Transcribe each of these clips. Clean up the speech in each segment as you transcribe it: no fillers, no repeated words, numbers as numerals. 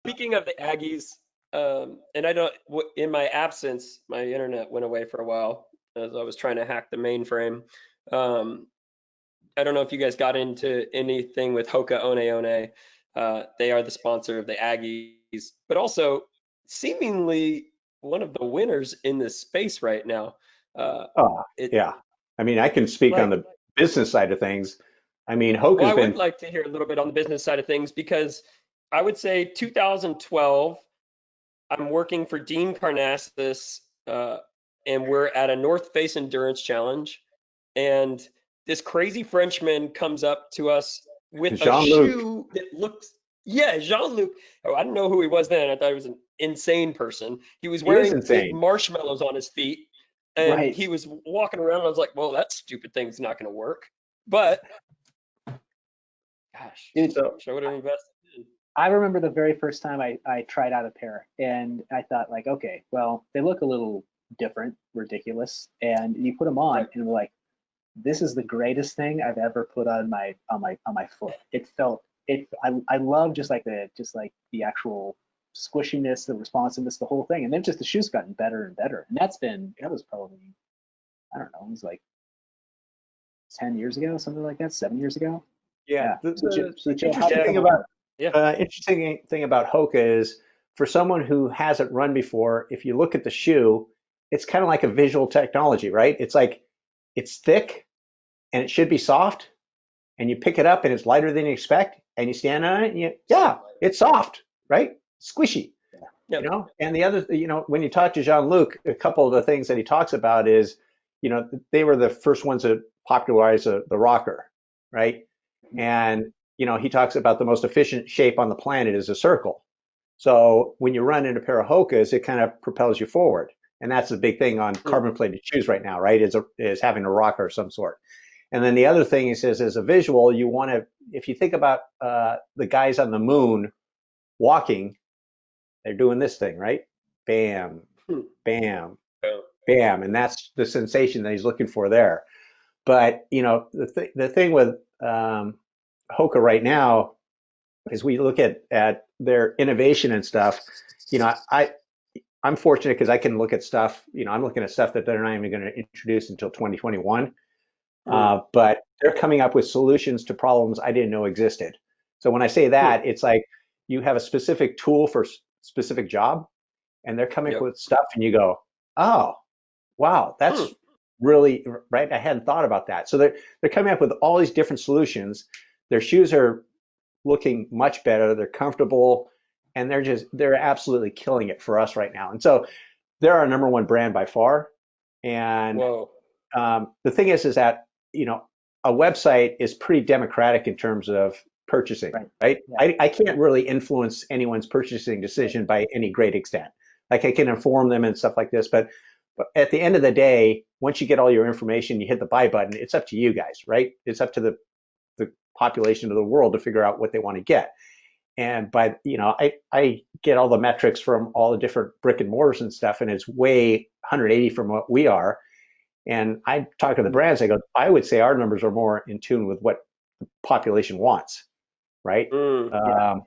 speaking of the Aggies, and I don't, in my absence, my internet went away for a while as I was trying to hack the mainframe. Um, I don't know if you guys got into anything with HOKA ONE ONE. They are the sponsor of the Aggies, but also seemingly one of the winners in this space right now. Uh, Oh, it yeah. I mean, I can speak on like, the business side of things. I mean, well, Hoka's I would been like to hear a little bit on the business side of things because I would say 2012. I'm working for Dean Karnassus, and we're at a North Face Endurance Challenge. And this crazy Frenchman comes up to us with a Jean-Luc. shoe that looks, yeah, Jean-Luc. Oh, I didn't know who he was then. I thought he was an insane person. He was He is wearing big insane. marshmallows on his feet, and Right. he was walking around. And I was like, well, that stupid thing's not going to work. But gosh, Dude, So wish I would have invested in. I remember the very first time I tried out a pair and I thought like, okay, well, they look a little different, ridiculous. And you put them on Right. and we're like, this is the greatest thing I've ever put on my foot. It felt it I love just like the actual squishiness, the responsiveness, the whole thing. And then just the shoes gotten better and better. And that was probably, I don't know, it was like 10 years ago, something like that, 7 years ago. yeah, Yeah. the, So, the, so the Joe, how'd interesting you Yeah. thing come about along? Yeah. Hoka is for someone who hasn't run before, if you look at the shoe, it's kind of like a visual technology, right? It's like it's thick and it should be soft, and you pick it up and it's lighter than you expect, and you stand on it, and yeah, it's soft, right? Squishy, Yep. And the other, when you talk to Jean-Luc, a couple of the things that he talks about is, they were the first ones to popularize the rocker, right? And, he talks about the most efficient shape on the planet is a circle. So when you run in a pair of Hokas, it kind of propels you forward. And that's the big thing on Mm. carbon plated shoes right now, right? Is having a rocker of some sort. And then the other thing he says, as a visual, you want to, if you think about the guys on the moon walking, they're doing this thing, right? Bam, Hmm. bam, Yeah. bam. And that's the sensation that he's looking for there. But, the thing with Hoka right now is we look at their innovation and stuff. I'm fortunate because I can look at stuff, I'm looking at stuff that they're not even going to introduce until 2021. Mm. But they're coming up with solutions to problems I didn't know existed. So when I say Hmm. that, it's like you have a specific tool for specific job, and they're coming up Yep. with stuff, and you go, "Oh, wow, Hmm. that's really right. I hadn't thought about that." So they're coming up with all these different solutions. Their shoes are looking much better. They're comfortable, and they're absolutely killing it for us right now. And so they're our number one brand by far. And Whoa. the thing is that a website is pretty democratic in terms of purchasing, Right. right? Yeah. I can't really influence anyone's purchasing decision by any great extent. Like I can inform them and stuff like this, but at the end of the day, once you get all your information, you hit the buy button. It's up to you guys, right? It's up to the population of the world to figure out what they want to get. And I get all the metrics from all the different brick and mortars and stuff, and it's way 180 from what we are. And I talk to the Mhm. brands, I go, I would say our numbers are more in tune with what the population wants, right? Mm. Yeah. Um,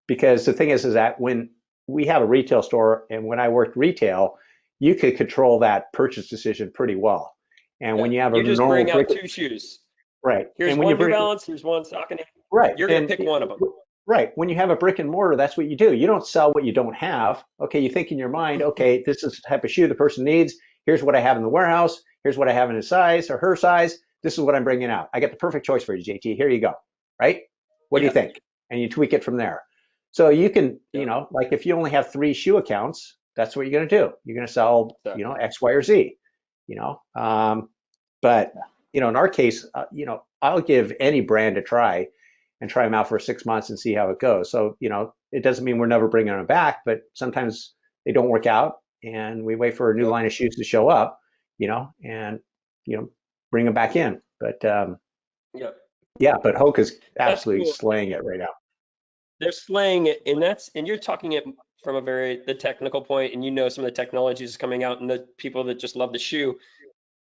because the thing is that when we have a retail store and when I worked retail, you could control that purchase decision pretty well. And Yeah. when you have a You just normal bring brick, out two shoes. right? Here's And when you one New bring, Balance. Here's one Saucony. right, You're gonna and pick one of them. right, when you have a brick and mortar, that's what you do. You don't sell what you don't have. Okay, you think in your mind, okay, this is the type of shoe the person needs. Here's what I have in the warehouse. Here's what I have in his size or her size. This is what I'm bringing out. I got the perfect choice for you, JT. Here you go. Right? What do you Yeah. think? And you tweak it from there. So you can, Yeah. like if you only have 3 shoe accounts, that's what you're going to do. You're going to sell, Exactly. X, Y, or Z. You know, but Yeah. in our case, I'll give any brand a try and try them out for 6 months and see how it goes. So, it doesn't mean we're never bringing them back, but sometimes they don't work out and we wait for a new Yep. line of shoes to show up, and, bring them back in. But Yep. yeah, but Hoka's That's absolutely cool. slaying it right now. They're slaying it, and you're talking it from the technical point, and some of the technologies coming out, and the people that just love the shoe.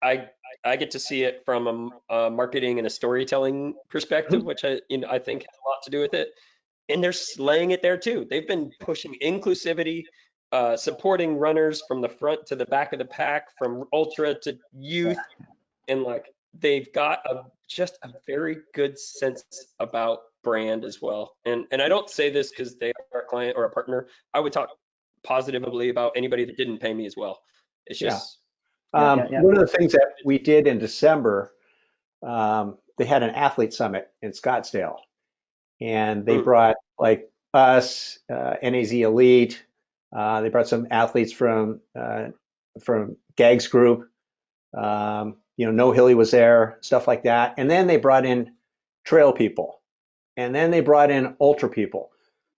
I I get to see it from a marketing and a storytelling perspective, Mhm. which I think has a lot to do with it. and they're slaying it there too. They've been pushing inclusivity, supporting runners from the front to the back of the pack, from ultra to Yeah, youth, and like they've got just a very good sense about brand as well. And I don't say this because they are a client or a partner. I would talk positively about anybody that didn't pay me as well. It's Yeah. just, yeah. One of the things that we did in December, they had an athlete summit in Scottsdale, and they mm, brought like us, NAZ Elite. They brought some athletes from Gags Group. No Hilly was there, stuff like that. And then they brought in trail people, and then they brought in ultra people.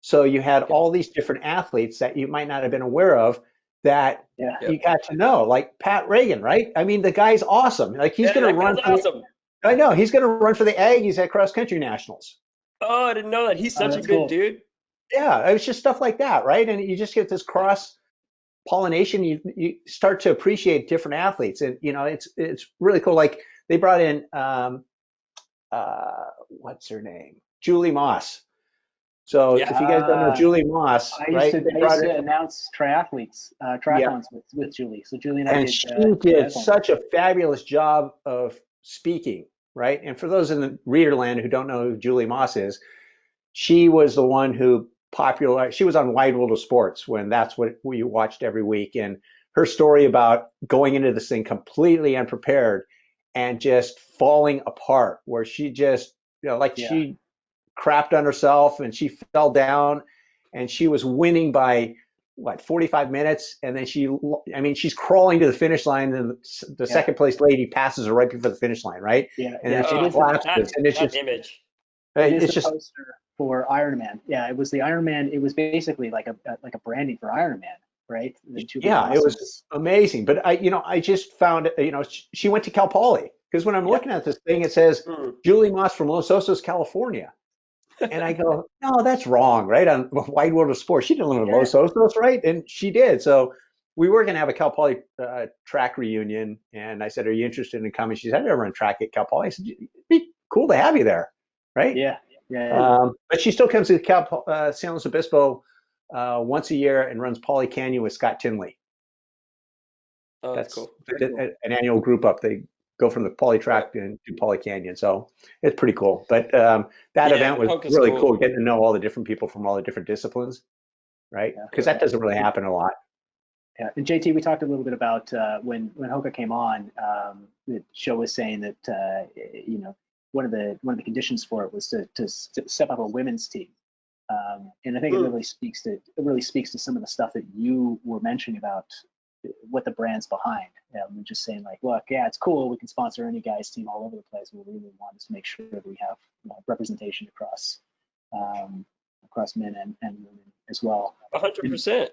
So you had yeah, all these different athletes that you might not have been aware of that Yeah. yeah, you got to know, like Pat Reagan, right? I mean, the guy's awesome. Like he's yeah. going to That run guy's for the, awesome. I know he's going to run for the Aggies at cross country nationals. Oh, I didn't know that. He's Oh, such a that's good cool. dude. Yeah, it was just stuff like that, right? And you just get this cross pollination. You start to appreciate different athletes, and it's really cool. Like they brought in what's her name, Julie Moss. So Yeah, if you guys don't know Uh, Julie Moss, right? They I brought used her, to announce yeah, triathlons with Julie. So Julie and I and did she did triathlons. such a fabulous job of speaking, right? And for those in the reader land who don't know who Julie Moss is, she was the one who popularized, she was on Wide World of Sports when that's what we watched every week. And her story about going into this thing completely unprepared and just falling apart, where she just, like Yeah, she crapped on herself and she fell down and she was winning by what 45 minutes, and then I mean, she's crawling to the finish line, and the yeah, second place lady passes her right before the finish line, right? And then yeah. she oh, collapses, and that image. It is the it's just poster for Ironman. Yeah, it was the Ironman. It was basically like a branding for Ironman, right? The Julie yeah, it was Moss's. amazing. But I just found, she went to Cal Poly, because when I'm Yeah, looking at this thing, it says Mm. Julie Moss from Los Osos, California. And I go, no, that's wrong, right? On Wide World of Sports, she didn't live in yeah, Los Osos, right? And she did. So we were going to have a Cal Poly track reunion. And I said, are you interested in coming? She said, I've never run track at Cal Poly. I said, it'd be cool to have you there, right? yeah, yeah, But she still comes to San Luis Obispo once a year and runs Poly Canyon with Scott Tinley. Oh, that's That's cool. Very cool. an annual group up. They go from the Poly Right. track to Poly Canyon. So it's pretty cool. But that Yeah, event was Hoka's really cool. cool, getting to know all the different people from all the different disciplines, right? Yeah, Because that Right. doesn't really happen a lot. yeah. And JT, we talked a little bit about when Hoka came on. The show was saying that one of the conditions for it was to step up a women's team. And I think Mm. it really speaks to some of the stuff that you were mentioning about what the brand's behind. And just saying like, look, yeah, it's cool. We can sponsor any guys team all over the place. We really want to make sure that we have representation um, across men and women as well. And 100%.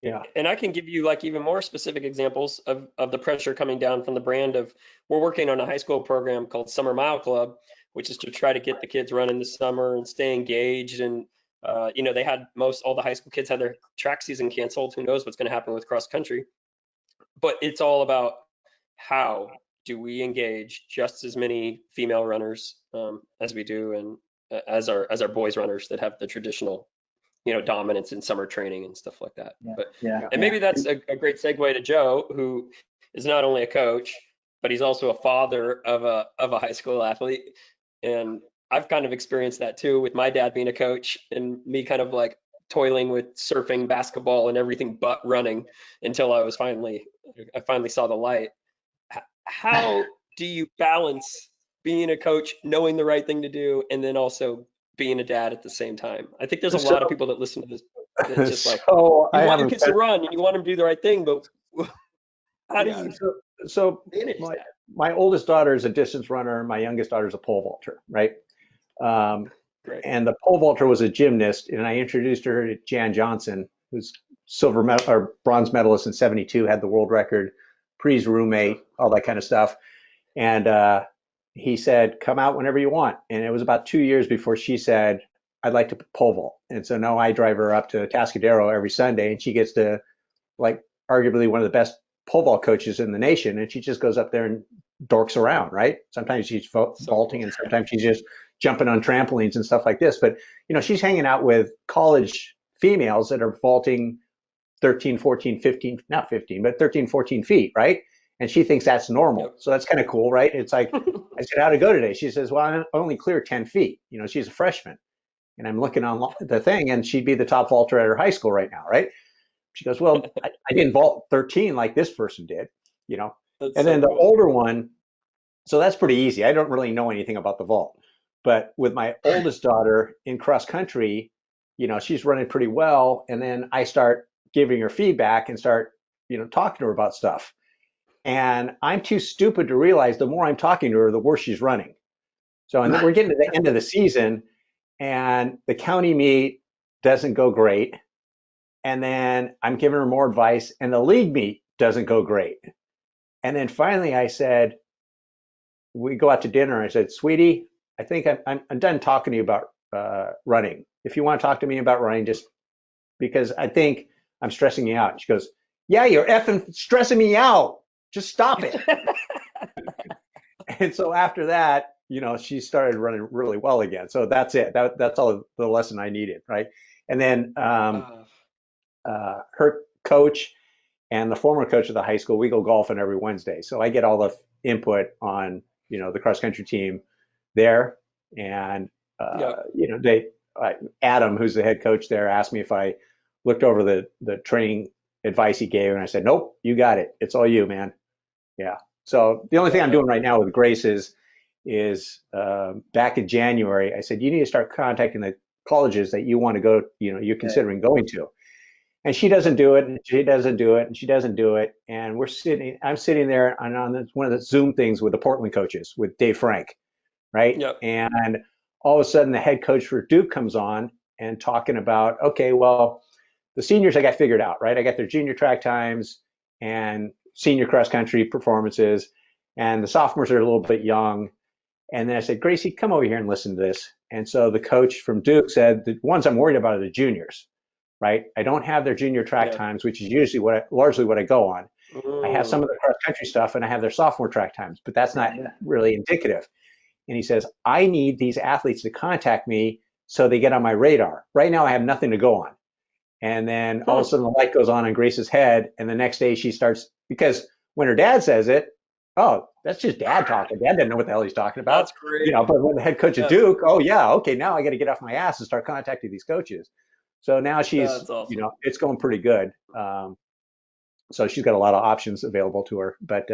Yeah. And I can give you like even more specific examples of the pressure coming down from the brand of we're working on a high school program called Summer Mile Club, which is to try to get the kids running this summer and stay engaged. And they had all the high school kids had their track season canceled. Who knows what's going to happen with cross country? But it's all about how do we engage just as many female runners as we do and as our boys runners that have the traditional dominance in summer training and stuff like that. yeah, But yeah, Yeah. and yeah, maybe that's a great segue to Joe, who is not only a coach, but he's also a father of a high school athlete. And I've kind of experienced that too with my dad being a coach and me kind of like toiling with surfing, basketball, and everything but running until I finally saw the light. How do you balance being a coach, knowing the right thing to do, and then also being a dad at the same time? I think there's a So, lot of people that listen to this that just like, so I you want your haven't kids to run and you want them to do the right thing, but how do Yeah. you So manage my that? my oldest daughter is a distance runner. My youngest daughter is a pole vaulter, right? Um, Great. and the pole vaulter was a gymnast, and I introduced her to Jan Johnson, who's silver medal or bronze medalist in '72, had the world record, Pre's roommate, all that kind of stuff. And he said, "Come out whenever you want." And it was about 2 years before she said, "I'd like to pole vault." And so now I drive her up to Tascadero every Sunday, and she gets to, like, arguably one of the best pole vault coaches in the nation, and she just goes up there and dorks around, right? Sometimes she's So vaulting cool. and sometimes she's just jumping on trampolines and stuff like this. But, she's hanging out with college females that are vaulting 13, 14, 15, not 15, but 13, 14 feet, right? And she thinks that's normal. Yep. So that's kind of cool, right? It's like, I said, how'd it go today? She says, well, I only cleared 10 feet. She's a freshman. And I'm looking on the thing, and she'd be the top vaulter at her high school right now, right? She goes, well, I didn't vault 13 like this person did, you know. That's And so then the cool. older one, so that's pretty easy. I don't really know anything about the vault. But with my oldest daughter in cross country, she's running pretty well. And then I start giving her feedback and start, talking to her about stuff. And I'm too stupid to realize the more I'm talking to her, the worse she's running. So, and then we're getting to the end of the season, and the county meet doesn't go great. And then I'm giving her more advice, and the league meet doesn't go great. And then finally, I said, we go out to dinner. I said, sweetie, I think I'm done talking to you about running. If you want to talk to me about running, just because I think I'm stressing you out. She goes, yeah, you're effing stressing me out. Just stop it. And so after that, she started running really well again. So that's it. That's all the lesson I needed, right? And then Uh, her coach and the former coach of the high school, we go golfing every Wednesday. So I get all the input on, the cross country team there. And, yep. they, Adam, who's the head coach there, asked me if I looked over the training advice he gave. And I said, nope, you got it. It's all you, man. Yeah. So the only thing I'm Love it. doing right now with Grace is back in January, I said, you need to start contacting the colleges that you want to go, you're Yeah. considering going to. And she doesn't do it, and she doesn't do it, and she doesn't do it. And I'm sitting there on one of the Zoom things with the Portland coaches, with Dave Frank, right? Yep. And all of a sudden, the head coach for Duke comes on and talking about, okay, well, the seniors I got figured out, right? I got their junior track times and senior cross country performances, and the sophomores are a little bit young. And then I said, Gracie, come over here and listen to this. And so the coach from Duke said, the ones I'm worried about are the juniors, right? I don't have their junior track Yep. times, which is usually largely what I go on. I have some Mm. of the cross country stuff and I have their sophomore track times, but that's not Yeah. really indicative. And he says, I need these athletes to contact me so they get on my radar. Right now, I have nothing to go on. And then all of a Hmm. sudden, the light goes on Grace's head. And the next day, she starts, because when her dad says it, oh, that's just dad talking. Dad doesn't know what the hell he's talking about. That's great. But when the head coach at That's Duke, oh, yeah, okay, now I got to get off my ass and start contacting these coaches. So now she's, that's awesome. it's going pretty good. So she's got a lot of options available to her. But,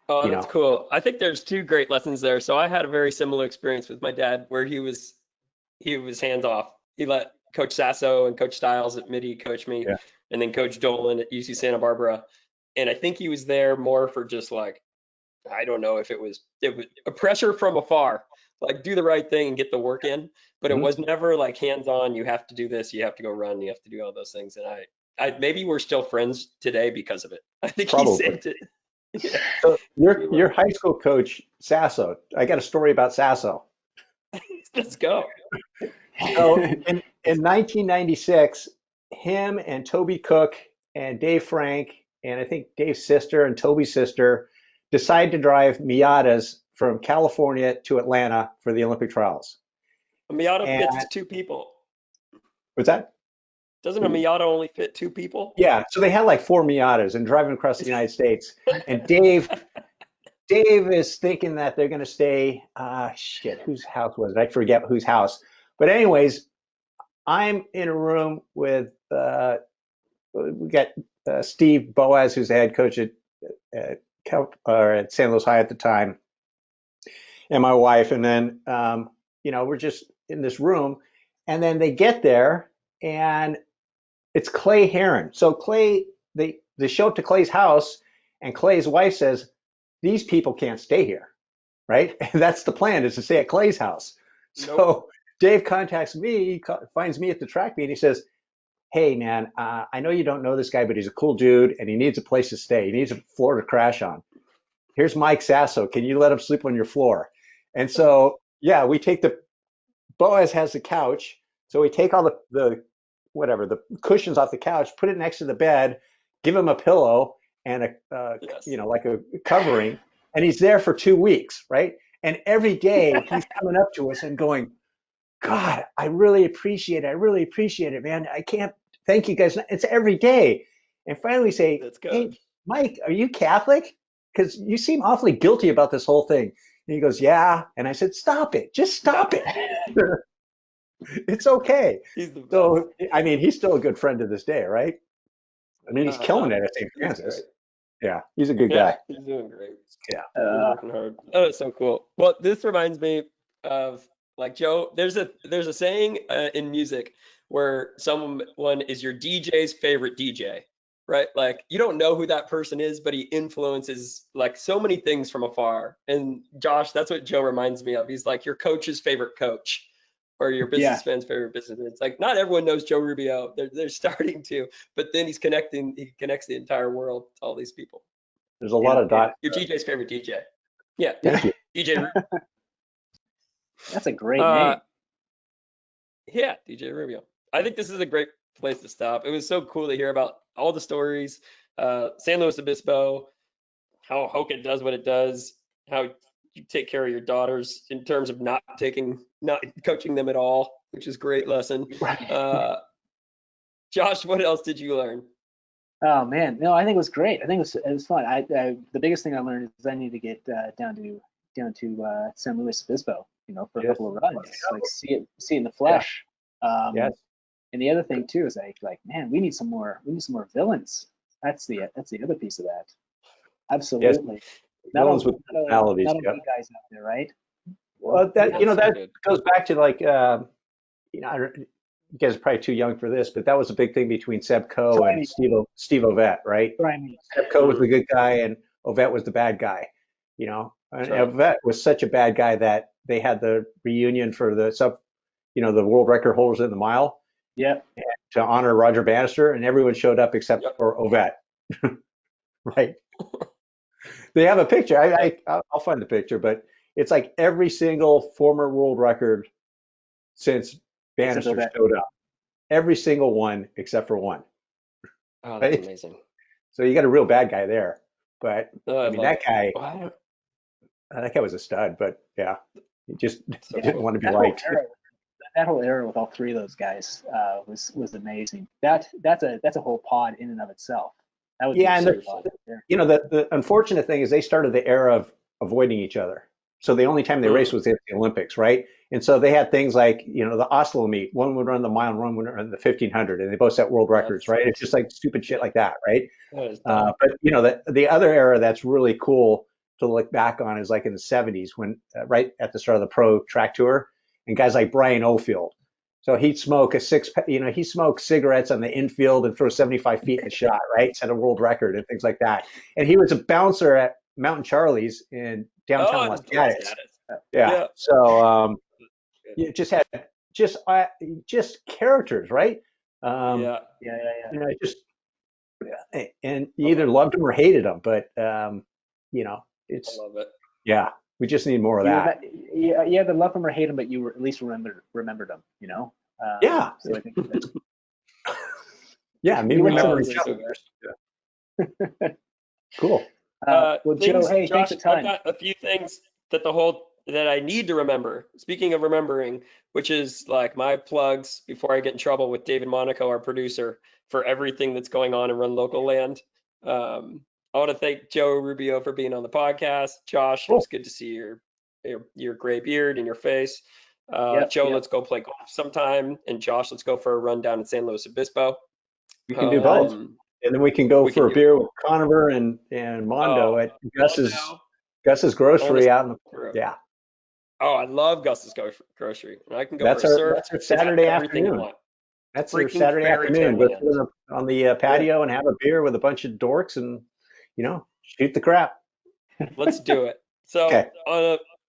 Oh, you that's know, cool. I think there's two great lessons there. So I had a very similar experience with my dad where he was hands off. He let Coach Sasso and Coach Stiles at Midi coach me, yeah, and then Coach Dolan at UC Santa Barbara. And I think he was there more for just like, I don't know if it was a pressure from afar, like do the right thing and get the work in. But it mhm, was never like hands on. You have to do this. You have to go run. You have to do all those things. And I maybe we're still friends today because of it. I think he probably. saved it. Yeah, So we your were. high school coach, Sasso, I got a story about Sasso. Let's go. So in 1996, him and Toby Cook and Dave Frank and I think Dave's sister and Toby's sister decided to drive Miatas from California to Atlanta for the Olympic trials. A Miata And fits two people. what's that? Doesn't a Miata only fit two people? Yeah, so they had like four Miatas and driving across the United States. And Dave is thinking that they're going to stay. Shit, whose house was it? I forget whose house. But anyways, I'm in a room with we got Steve Boaz, who's the head coach at, or at San Luis High at the time, and my wife, and then we're just in this room, and then they get there, and it's Clay Heron. So Clay, they show up to Clay's house, and Clay's wife says, "These people can't stay here, right?" And that's the plan, is to stay at Clay's house. Nope. So Dave contacts me, finds me at the track meet, and he says, hey man, I know you don't know this guy, but he's a cool dude and he needs a place to stay. He needs a floor to crash on. Here's Mike Sasso. Can you let him sleep on your floor? And so, yeah, we take Boaz has the couch. So we take all the cushions off the couch, put it next to the bed, give him a pillow and like a covering. and he's there for 2 weeks, right? And every day he's coming up to us and going, God, I really appreciate it. I really appreciate it, man. I can't thank you guys. It's every day. And finally we say, That's good. hey, Mike, are you Catholic? Because you seem awfully guilty about this whole thing. And he goes, yeah. And I said, stop it. Just stop it. It's okay. He's the best. So, I mean, he's still a good friend to this day, right? I mean, he's killing it at St. He's Francis. great. Yeah, he's a good Yeah, guy. he's doing great. Yeah. He's working hard. Oh, it's so cool. Well, this reminds me of like Joe. There's a saying in music where someone is your DJ's favorite DJ, right? Like you don't know who that person is, but he influences like so many things from afar. And Josh, that's what Joe reminds me of. He's like your coach's favorite coach. Or your Yeah. businessman's favorite businessman. It's like not everyone knows Joe Rubio. They're starting to, but then he connects the entire world to all these people. There's a lot of dots. Your DJ's favorite DJ. Yeah, Thank you. DJ. That's a great Uh, name. yeah, DJ Rubio. I think this is a great place to stop. It was so cool to hear about all the stories. San Luis Obispo, how Hoka does what it does, how you take care of your daughters in terms of not coaching them at all, which is a great lesson. Josh, what else did you learn? Oh man, no, I think it was great. I think it was fun. The biggest thing I learned is I need to get down to San Luis Obispo, for a Yes. couple of runs, like see it in the flesh. Yes. And the other thing too is like, man, we need some more villains. That's the other piece of that. Yes. Absolutely. Villains with personalities. Not all Yep. good guys out there, right? Well, that That's so that good. goes back to like you guys are probably too young for this, but that was a big thing between Seb Coe Try and me, Steve Ovett, right? try me. Seb Coe was the Mhm. good guy and Ovett was the bad guy, And That's right. Ovett was such a bad guy that they had the reunion for the world record holders in the mile Yep. to honor Roger Bannister, and everyone showed up except Yep. for Ovett, right? They have a picture. I'll find the picture, but it's like every single former world record since Except Bannister that. showed up. Every single one except for one, Oh, that's right? amazing. So you got a real bad guy there. But Oh, I I mean, love it. Wow, that guy was a stud. But yeah, he just so didn't cool. want to be That whole liked. era, that whole era with all three of those guys was amazing. That's a whole pod in and of itself. That would be Yeah, a and series pod there. the unfortunate thing is they started the era of avoiding each other. So the only time they raced Mm, was at the Olympics, right? And so they had things like, the Oslo meet. One would run the mile, and one would run the 1500, and they both set world records, that's right? It's just like stupid shit yeah, like that, right? that is dumb. But the other era that's really cool to look back on is like in the 70s when right at the start of the pro track tour, and guys like Brian Ofield. So he'd smoke he smoked cigarettes on the infield and throw 75 feet in the shot, right? Set a world record and things like that. And he was a bouncer at Mountain Charlie's in downtown Oh, Los in Los Gatos. Gatos. Yeah. Yeah. So Good. you just had just characters, right? Um, Yeah, Yeah, yeah, yeah. just and you I either love it. loved them or hated them, but I it's love it. yeah, we just need more of You that. remember, you either love them or hate them, but you at least remembered them. Yeah, So I think that's yeah, me you win some, Oh, remembering lose this is some. so good. yeah, cool. Well, Joe, hey, thanks Josh, a I've ton. got a few things that I need to remember. Speaking of remembering, which is like my plugs before I get in trouble with David Monaco, our producer, for everything that's going on in Run Local Land. I want to thank Joe Rubio for being on the podcast. Josh, it Cool. was good to see your gray beard and your face. Yep, Joe, yep. let's go play golf sometime, and Josh, let's go for a run down in San Luis Obispo. We can do both, Done. and then we can go We can for a do beer with Conover and Mondo oh at Gus's Mondo. Gus's I want to Grocery out in see. yeah. Oh, I love Gus's Grocery. And I can go for a surf. That's our It's got Saturday everything I afternoon. want. That's our Freaking Saturday fairy afternoon. tale Go land. sit on the Good. patio and have a beer with a bunch of dorks and shoot the crap. Let's do it. So Okay.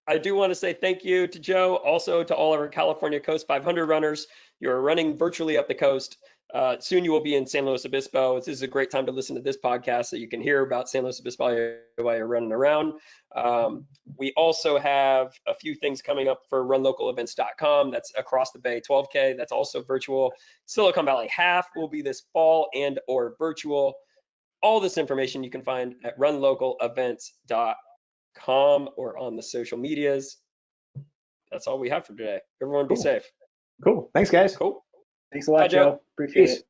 I do want to say thank you to Joe, also to all of our California Coast 500 runners. You're running virtually up the coast. Soon you will be in San Luis Obispo. This is a great time to listen to this podcast so you can hear about San Luis Obispo while you're running around. We also have a few things coming up for runlocalevents.com. That's across the bay 12K. That's also virtual. Silicon Valley Half will be this fall and or virtual. All this information you can find at runlocalevents.com. or on the social medias. That's all we have for today. Everyone be Cool. safe. Cool. Thanks, guys. Cool. Thanks a Bye, lot, Joe. Joe. Appreciate Peace. it.